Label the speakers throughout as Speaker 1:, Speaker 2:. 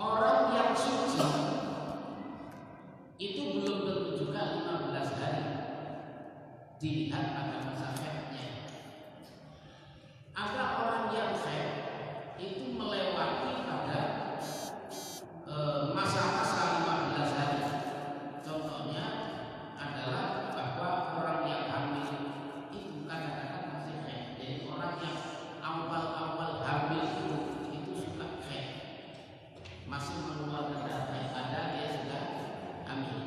Speaker 1: orang yang suci itu belum tentu juga 15 hari dilihat pada masa haidnya. Ada orang yang haid itu melewati pada masa-masa 15 hari. Contohnya adalah bahwa orang yang hamil itu kadang-kadang masih haid. Jadi orang yang awal-awal hamil itu suka haid, masih mengeluarkan darah haid, padahal dia sudah hamil.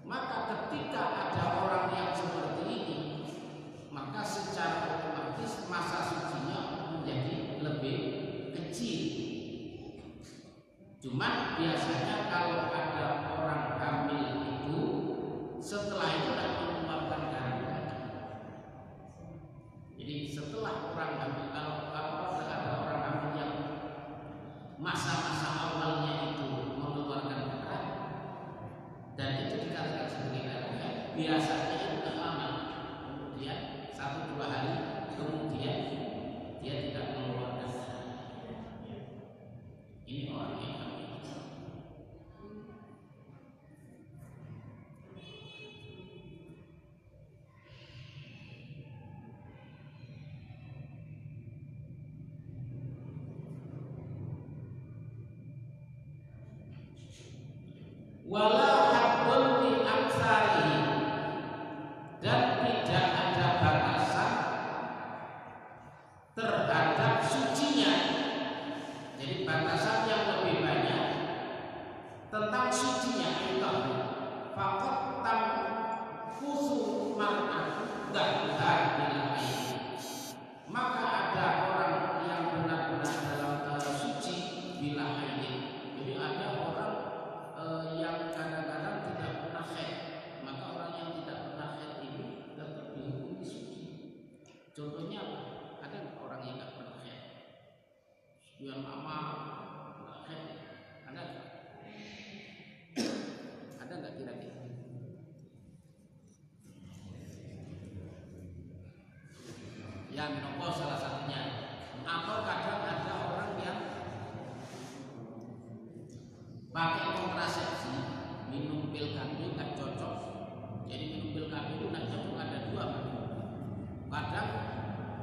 Speaker 1: Maka ketika ada orang yang seperti ini, maka secara otomatis masa sucinya menjadi lebih kecil. Cuman biasanya kalau ada orang hamil itu setelah itu akan mengeluarkan darah lagi. Jadi setelah orang hamil, kalau ada orang hamil yang masa-masa awalnya itu mengeluarkan darah dan itu dikatakan sebagai darah haid, biasanya itu tidak lama, kemudian 1-2 hari kemudian dia tidak mengeluarkan darah. Ini orang yang hamil. Wala haddun li aksarihi, dan tidak ada batasan terhadap sucinya. Jadi batasan yang lebih banyak tentang sucinya itu faqat tanfusu mar'atu dahar bila air. Maka ada orang yang benar-benar dalam suci bila air. Jadi ada orang yang kadang-kadang tidak pernah haid, maka orang yang tidak pernah haid ini tetap dihukumi suci. Contohnya apa? Ada nggak orang yang nggak pernah haid? Sekian lama nggak haid, ada nggak? Ada nggak kira-kira? Ya, menopause salah satunya. Atau kadang ada orang yang pakai kontrasepsi, minum pil KB nggak cocok. Jadi minum pil KB itu nggak cocok, ada 2. Kadang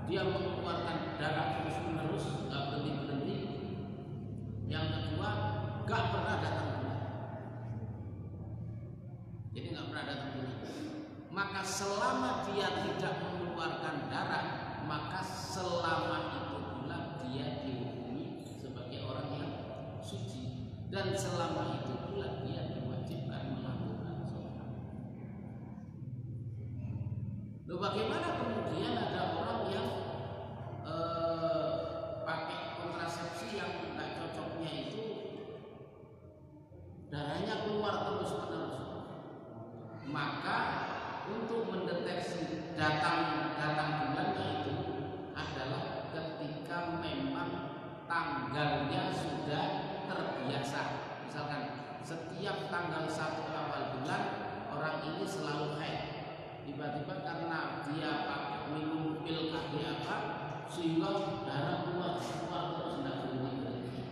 Speaker 1: dia mengeluarkan darah terus-menerus, nggak berhenti-berhenti. Yang kedua, nggak pernah datang bulan. Jadi nggak pernah datang bulan. Maka selama dia tidak mengeluarkan darah, maka selama itu pula dia dihukumi sebagai orang yang suci. Dan selama itu pula dia diwajibkan melakukan sholat. Loh, bagaimana kemudian ada orang yang pakai kontrasepsi yang nggak cocoknya itu darahnya keluar terus-menerus? Maka untuk mendeteksi datang bulannya itu adalah ketika memang tanggalnya sudah terbiasa. Misalkan setiap tanggal 1 awal bulan orang ini selalu haid, tiba-tiba karena dia pakai minum pil KB apa sehingga darah keluar terus tidak berhenti.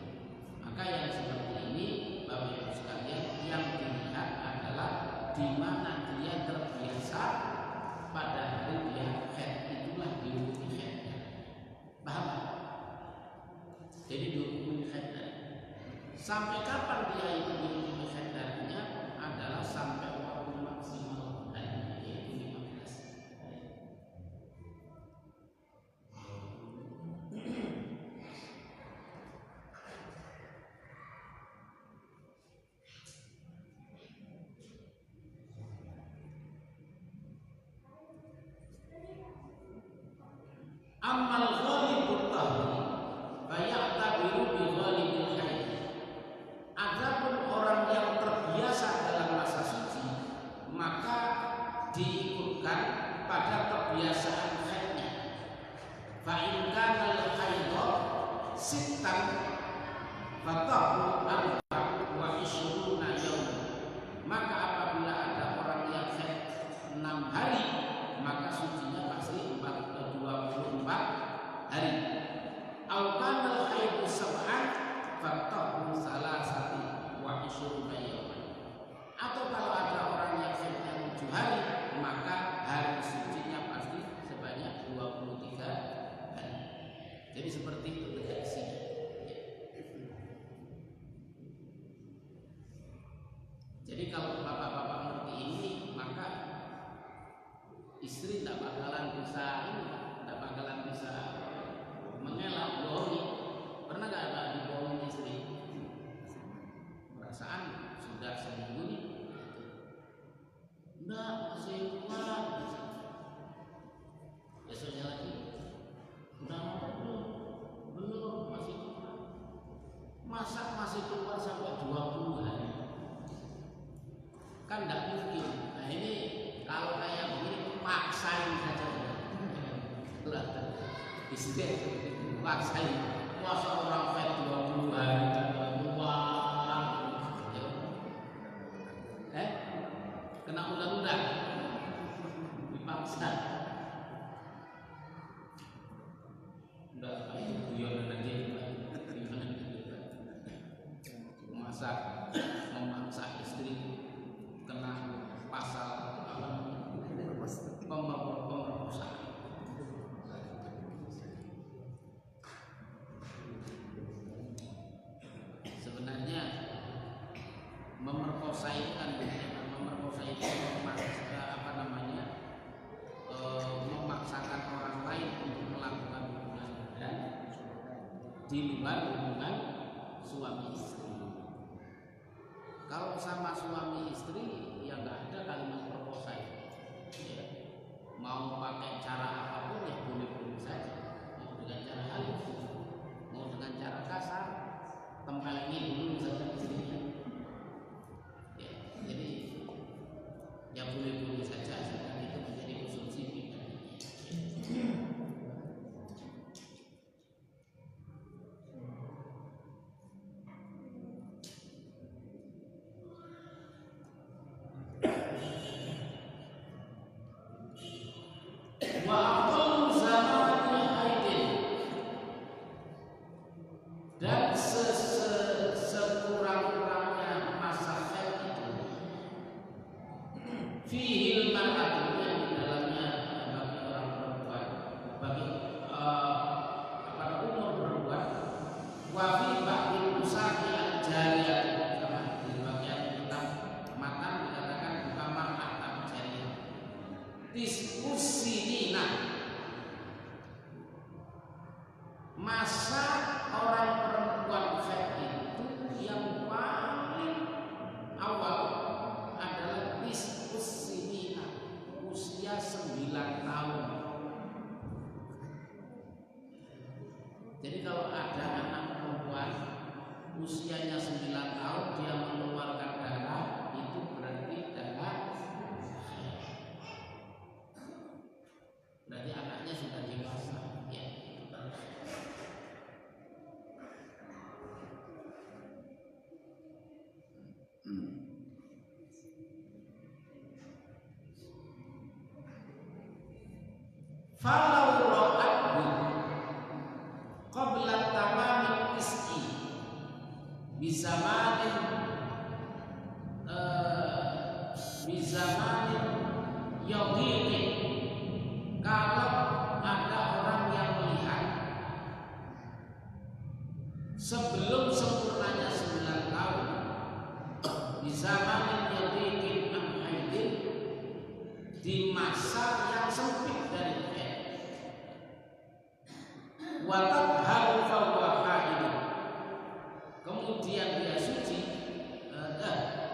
Speaker 1: Maka yang seperti ini Bapak Ibu sekalian, yang dilihat adalah di mana dia terbiasa pada hari dia haid, itulah dihukumi haidnya. Paham? Jadi dihukumi haidnya. Sampai kapan dia itu dihukumi haid darahnya adalah sampai waktu maksimal harinya, yaitu 15 hari. Amal ghalibut tahri fayatabiru bi ghalibil haid. Adapun orang yang terbiasa dalam masa suci, maka diikutkan pada kebiasaan haidnya. Fa in kana al-haidha sittan fatahu arba'u wa ishruna yawman. Maka apabila ada orang yang haid 6 hari, maka sucinya pasti 24 hari. Au kana al-haidhu sab'an fatahu salat Jadi seperti itu deteksinya. Jadi kalau bapak-bapak ngerti ini, maka istri tidak bakalan bisa mengelak bohongi. Pernah nggak ada dibohongin istri? Perasaan sudah seminggu nih, enggak masih kuat. Besoknya lagi, udah mau belum masih kuat. Masa masih keluar sampai 20 hari? Kan tidak mungkin. Nah ini kalau kayak begini paksain saja. Istri paksain. Masa orang fed 20 hari keluar? Kena undang-undang dipaksa. Udah kayak guyon aja. Masa memaksa istri kena pasal pemerkosaan. Sebenarnya memerkosa itu kan memaksakan orang lain untuk melakukan hubungan badan di luar hubungan suami istri. Kalau sama suami istri ya nggak ada kalimat perkosa itu. Ya. Mau pakai cara apapun ya boleh-boleh saja. Mau dengan cara halus, mau dengan cara kasar, tempel ini dulu misalkan istrinya. Ya, jadi ya boleh-boleh saja asalkan itu menjadi konsumsi pribadinya. Dan sekurang-kurangnya masa haid itu fihil mar'atu yang di dalamnya bagi orang perempuan, bagi umur perempuan, wa fi ba'dil usaqi al-jariyah, sama di bagian kitab matan dikatakan bukan makna al-jariyah. Diskusinina, masa orang perempuan haid itu yang paling awal adalah diskusinina, usia 9 tahun. Jadi kalau ada anak perempuan usianya 9 tahun dia mengeluarkan darah, itu berarti darah haid. Berarti anaknya sudah dewasa, ya. Falau ra'athu qabla tamamil is'i bizamanin yadhiqin, kalau ada orang yang melihat sebelum sempurnanya 9 tahun bizamanin yadhiqin an haidin, di masa yang sempit dari haid, wa tadharu fa huwa haid, kemudian dia suci,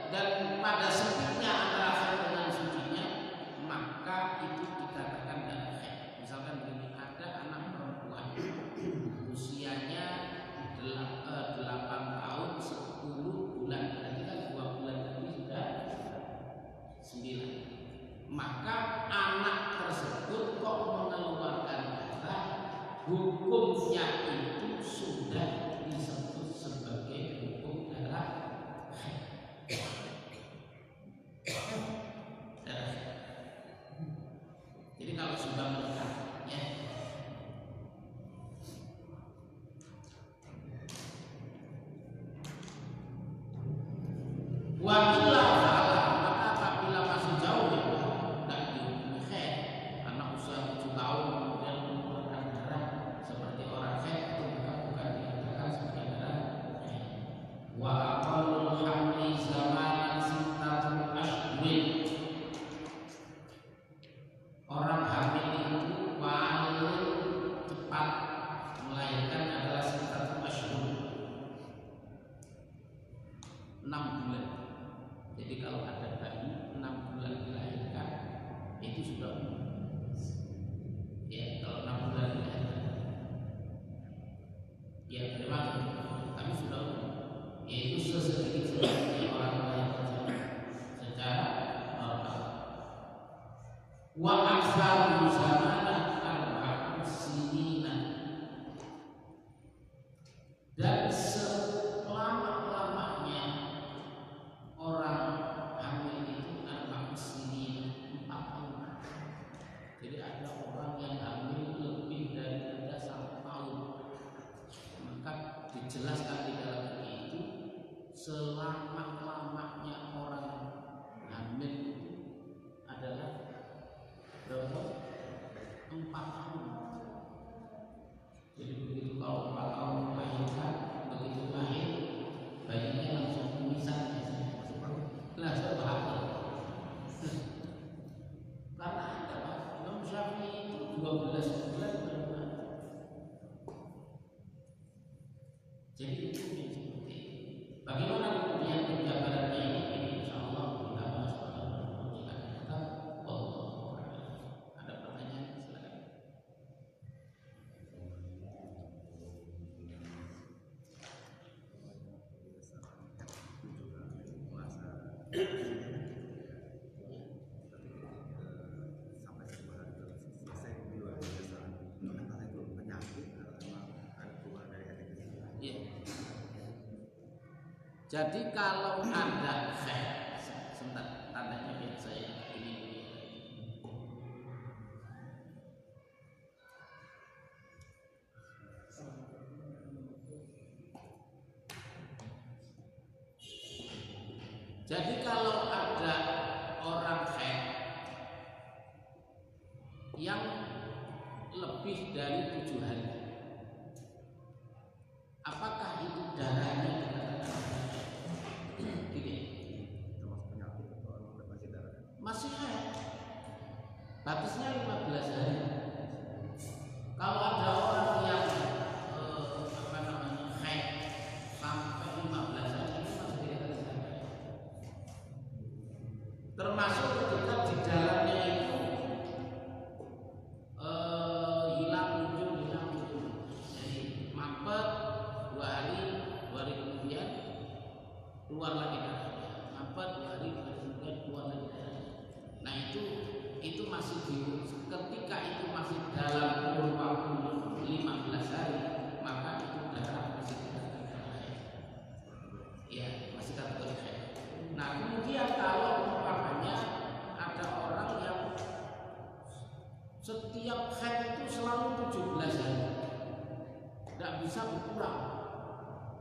Speaker 1: dan pada sempitnya antara haid dengan sucinya, maka itu dikatakan darah haid. Misalkan begini, ada anak perempuan usianya 8 tahun 10 bulan, berarti kan 2 bulan tadi sudah 9. Maka anak tersebut kok mengeluarkan darah, hukumnya itu sudah disebut sebagai hukum Ya memang, tapi sudah yaitu sedikit-sedikitnya orang lain secara normal. Wa aksaru zamana arba'u sinina, dan selama-lamanya orang hamil itu arba'u sinina, 4 tahun. Jadi ada orang yang hamil lebih daripada 1 tahun. Maka dijelaskan di dalam itu selama-lamanya orang hamil itu adalah berapa? 4 tahun. Jadi begitu kalau 4 tahun melahirkan, begitu lahir bayinya langsung pingsan. Nah, saya bahagia. Karena ada Pak Imam Syafi'i itu 12 bulan baru mati. Jadi itu yang seperti itu. Bagaimana kemudian penjabarannya ini? Insyaallah kita bahas pada pertemuan yang akan datang. Wallahu a'lam. Ada pertanyaan? Silakan. Jadi kalau ada sebentar tandanya biar saya ini. Jadi kalau ada orang haid yang lebih dari 7 hari, apakah itu darahnya masih haid? Batasnya 15 hari. Kalau ada orang yang haid sampai 15 hari itu masih dikatakan haid. Termasuk ketika di dalamnya itu hilang muncul. Jadi mampet 2 hari kemudian keluar lagi darahnya. Mampet 2 hari kemudian keluar lagi darahnya. Nah itu masih ketika itu masih dalam kurun waktu 15 hari, maka itu darah masih kategori haid. Ya, masih kategori haid. Nah kemudian kalau umpamanya ada orang yang setiap haid itu selalu 17 hari, tidak bisa berkurang.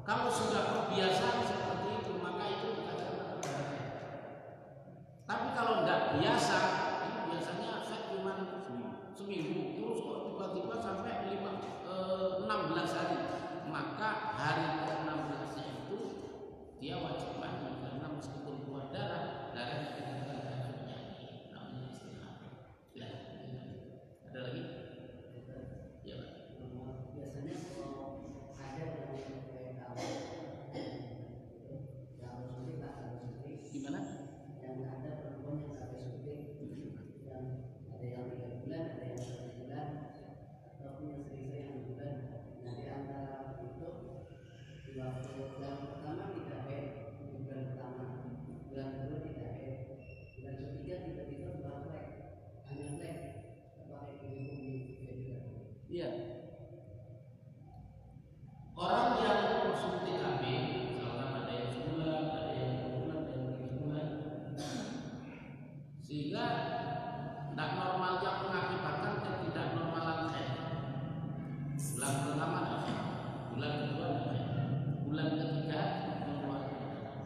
Speaker 1: Kalau sudah kebiasaan seperti itu, maka itu dikatakan darah haid. Tapi kalau tidak biasa, ini biasanya haid cuma seminggu, terus kok tiba-tiba sampai 16 hari, maka hari ke-16-nya itu dia wajib mandi, karena meskipun keluar darah dikatakan darah penyakit, namanya istihad. Ya, ada lagi? Ya, Pak.
Speaker 2: Biasanya kalau ada yang kayak awal yang suntik tak harus suntik.
Speaker 1: Gimana?
Speaker 2: Yang ada perempuan yang harus suntik, yang ada yang 3 bulan, ada yang 1 bulan, ataupun yang selisih yang 2 bulan. Nah di antara itu di waktu bulan pertama tidak haid, di bulan pertama, bulan kedua tidak haid, bulan ketiga tiba-tiba keluar flek, hanya flek, pakai bumi juga.
Speaker 1: Iya. Orang yang suntik KB, misalkan ada yang sebulan, ada yang 2 bulan, ada yang 3 bulan, sehingga tidak normal yang mengakibatkan ketidaknormalan haid. Bulan pertama ada haid, bulan kedua ada haid, bulan ketiga mengeluarkan darah.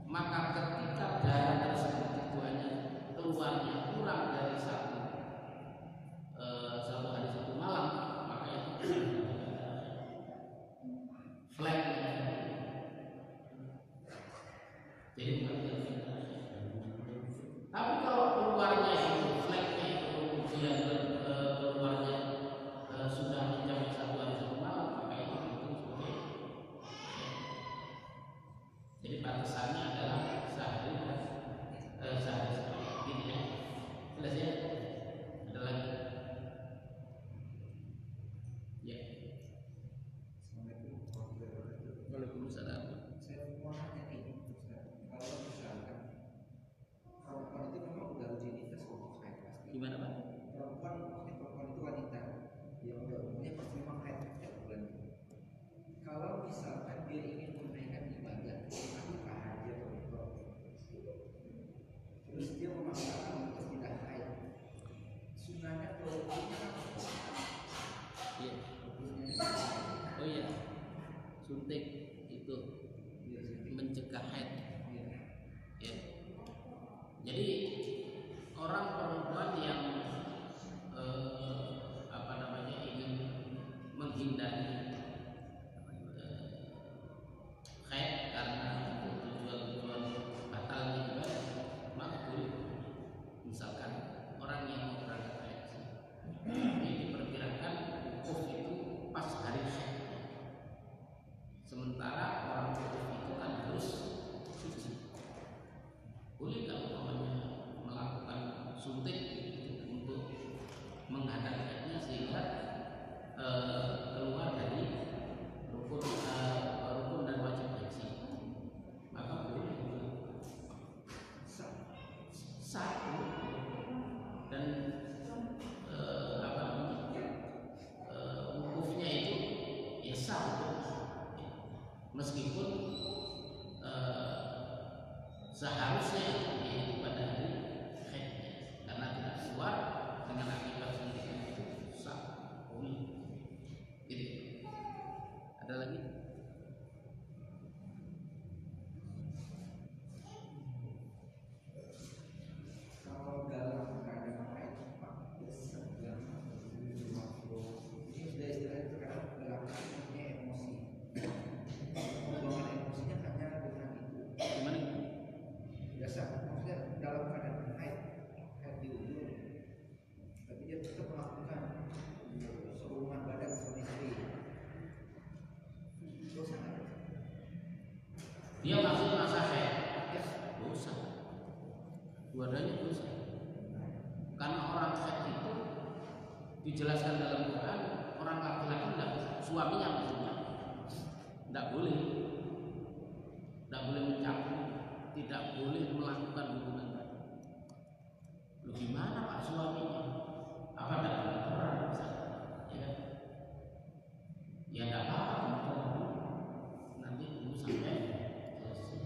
Speaker 1: Maka ketika darah tersebut itu hanya keluarnya kurang dari satu hari 1 malam, maka itu flag. Jadi bukan darah. Tapi kalau keluarnya itu flagnya itu kemudian keluarnya sudah mencapai 1 hari 1 malam, maka itu dihitung sebagai. Jadi batasannya adalah sehari sekali. Gitu ya. Jelas ya? Ada lagi? Ya.
Speaker 3: Assalamualaikum.
Speaker 1: Waalaikumsalam.
Speaker 3: Saya mau nanya ini, Ustaz. Kalau misalkan perempuan itu memang udah uji nifas untuk haid pasti.
Speaker 1: Gimana Pak?
Speaker 3: Perempuan itu wanita yang udah umurnya pasti memang haid setiap bulan. Kalau misalkan dia ingin menunaikan ibadah, apakah haji atau umroh, terus dia memaksakan untuk tidak haid, sunahnya produknya
Speaker 1: Iya. Oh iya. Suntik itu mencegah haid. Ya. Jadi orang perempuan yang ingin menghindari haid karena tujuan batalnya ibadah, maka boleh. Misalkan orang yang mau berangkat haji, ini diperkirakan wukuf itu pas hari haid. Sementara orang wukuf itu kan harus suci. Boleh kalau melakukan suntik untuk menghadap haidnya sehingga keluar dari rukun dan wajib haji, maka boleh satu dan wukufnya itu ya sah, meskipun seharusnya itu pada hari haidnya, karena tidak keluar dengan akibat suntikan itu sah. Gitu. Ada lagi?
Speaker 3: kalau dalam keadaan haid Pak, sedang ini sudah istilahnya terkadang dalam keadaannya emosi. Pembuangan emosinya hanya dengan itu.
Speaker 1: Gimana?
Speaker 3: Biasa, maksudnya dalam keadaan haid di ujung, tapi dia tetap melakukan sehubungan badan suami istri. Dosa nggak?
Speaker 1: Dia masih masa haid,
Speaker 3: Ya.
Speaker 1: dosa. Dua-duanya dosa. Karena orang haid itu dijelaskan dalam Quran, orang laki-laki tidak, suaminya maksudnya tidak boleh mencampur, tidak boleh melakukan hubungan badan. Lu gimana Pak suaminya? Apa tidak boleh orang misalnya? Ya, ya tidak apa-apa, nanti tunggu sampai selesai.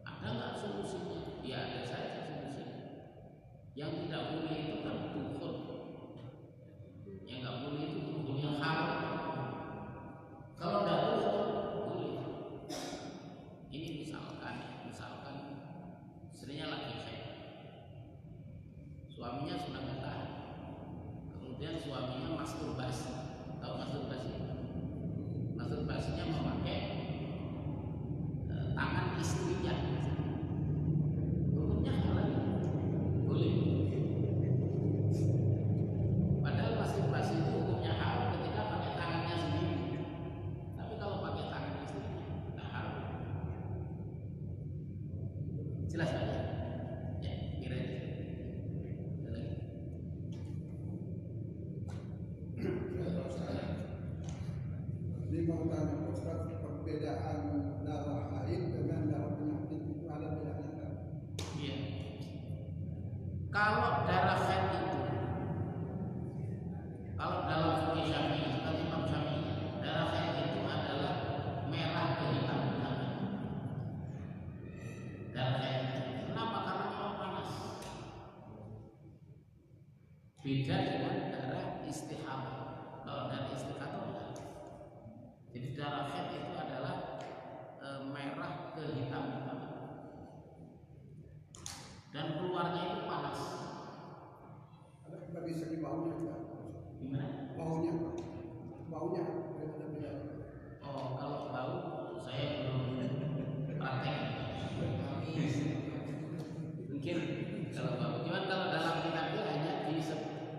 Speaker 1: Ada nggak solusinya? Ya ada saja solusinya. Yang tidak boleh itu kan dukhul. Yang nggak boleh itu dukhul yang haram. Kalau tidak dukhul boleh. Ini misalkan istrinya lagi haid, suaminya sudah nggak tahan, kemudian suaminya masturbasi. Tahu masturbasi? Masturbasinya memakai tangan istrinya. Hukumnya halal, boleh. Padahal masturbasi itu hukumnya haram ketika pakai tangannya sendiri. Tapi kalau pakai tangan istrinya, nggak haram. Jelas kan? Ya, kira-kira. Ada lagi?
Speaker 4: Ini mau tanya Ustaz, perbedaan darah haid dengan darah penyakit itu ada bedanya kan?
Speaker 1: Iya. Kalau darah haid itu, kalau dalam fikih Syafi'i, kata Imam Syafi'i, darah haid itu adalah merah kehitam-hitaman. Darah haid. Kenapa? Karena memang panas. Beda dengan darah istihadah. Kalau darah istihadah enggak. Jadi darah haid itu adalah merah kehitam-hitaman. Dan keluarnya itu panas.
Speaker 4: Ada dari segi baunya juga.
Speaker 1: Gimana?
Speaker 4: Baunya ada beda.
Speaker 1: Oh, kalau bau saya belum praktek. Mungkin kalau bau. Cuman kalau dalam kitab itu hanya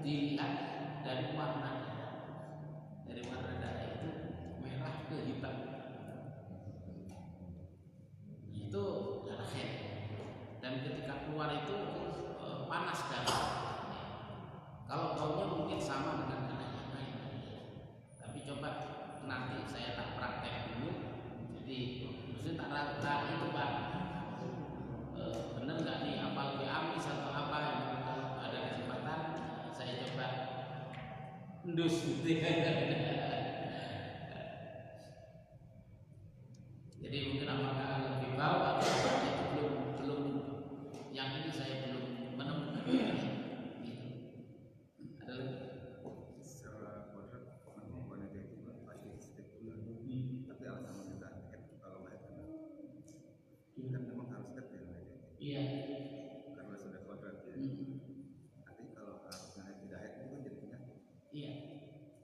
Speaker 1: dilihat dari warnanya. Dari antara itu Pak, bener nggak nih apal amis atau apa? Kalau ada kesempatan saya coba endus gitu. Jadi mungkin apakah lebih bawah atau apa, itu belum yang ini saya belum menemukan. Gitu. Ada lagi?
Speaker 5: Secara kodrat memang negatif pasti setiap bulan. Tapi alasan kita kalau baik kan memang harus detail negatif.
Speaker 1: Iya.
Speaker 5: Karena sudah kodrat ya. Nanti kalau harusnya tidak hack itu kan jadi penyakit.
Speaker 1: Iya.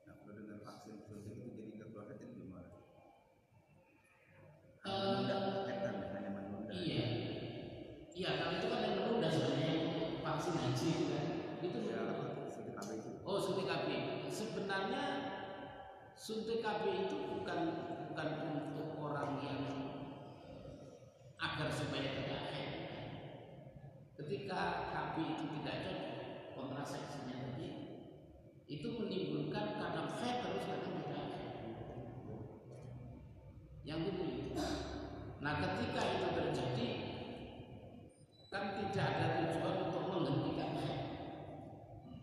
Speaker 5: Nah kalau dengan vaksin suntik itu jadi nggak kodrat itu gimana? Hanya menunda.
Speaker 1: Iya. Iya, kalau itu kan yang menunda sebenarnya vaksin haji itu kan. Itu
Speaker 5: Ya, suntik KB itu.
Speaker 1: oh, suntik KB. Sebenarnya suntik KB itu bukan untuk orang yang agar supaya tidak haid. Ketika KB itu tidak cocok kontrasepsinya tadi, itu menimbulkan kadang haid terus kadang tidak haid. Yang itu. Nah, ketika itu terjadi, kan tidak ada tujuan untuk menghentikan haid,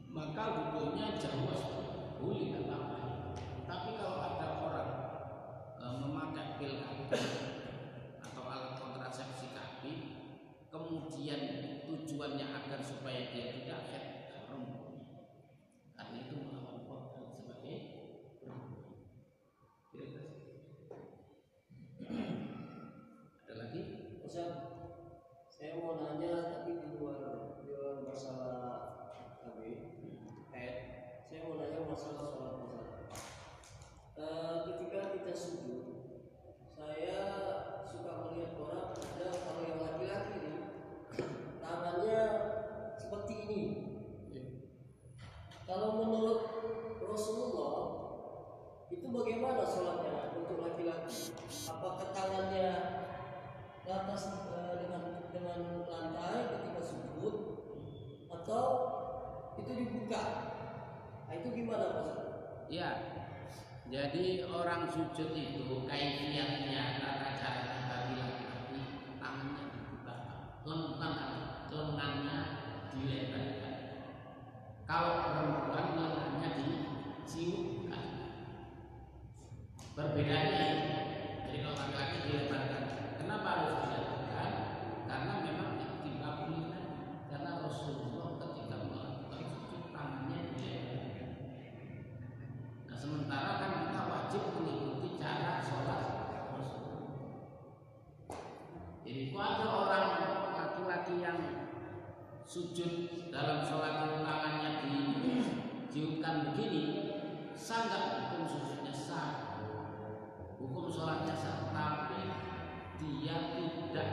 Speaker 1: maka hukumnya jawaz boleh nggak apa-apa. Tapi kalau ada orang memakai pil KB atau alat kontrasepsi KB, kemudian tujuannya agar supaya dia tidak haid, haram. Karena itu melawan kodrat sebagai perempuan. Ada lagi?
Speaker 2: Ustaz, saya mau nanya tapi di luar masalah KB, saya mau nanya masalah sholat Ustaz. Ketika kita sujud, saya suka melihat orang ada kalau yang laki-laki ini tangannya seperti ini. Kalau menurut Rasulullah itu bagaimana sholatnya untuk laki-laki? Apakah tangannya ke atas dengan lantai ketika sujud atau itu dibuka? Nah, itu gimana Pak?
Speaker 1: Ya, jadi orang sujud itu kaifiatnya tata cara bagi laki-laki tangannya dibuka, lengannya dilebarkan. Kalau perempuan lengannya diciumkan. Perbedaannya ini, jadi kalau laki-laki dilebarkan. Kenapa harus dilebarkan? Karena memang itibaqul Nabi. Karena Rasulullah ketika melakukan sujud tangannya dilebarkan. Nah, sementara kan kita wajib mengikuti cara sholat Rasulullah. Jadi kalau ada orang laki-laki yang sujud dalam sholat itu tangannya diciumkan begini, sah nggak hukum sujudnya sah, hukum sholatnya sah, tapi dia tidak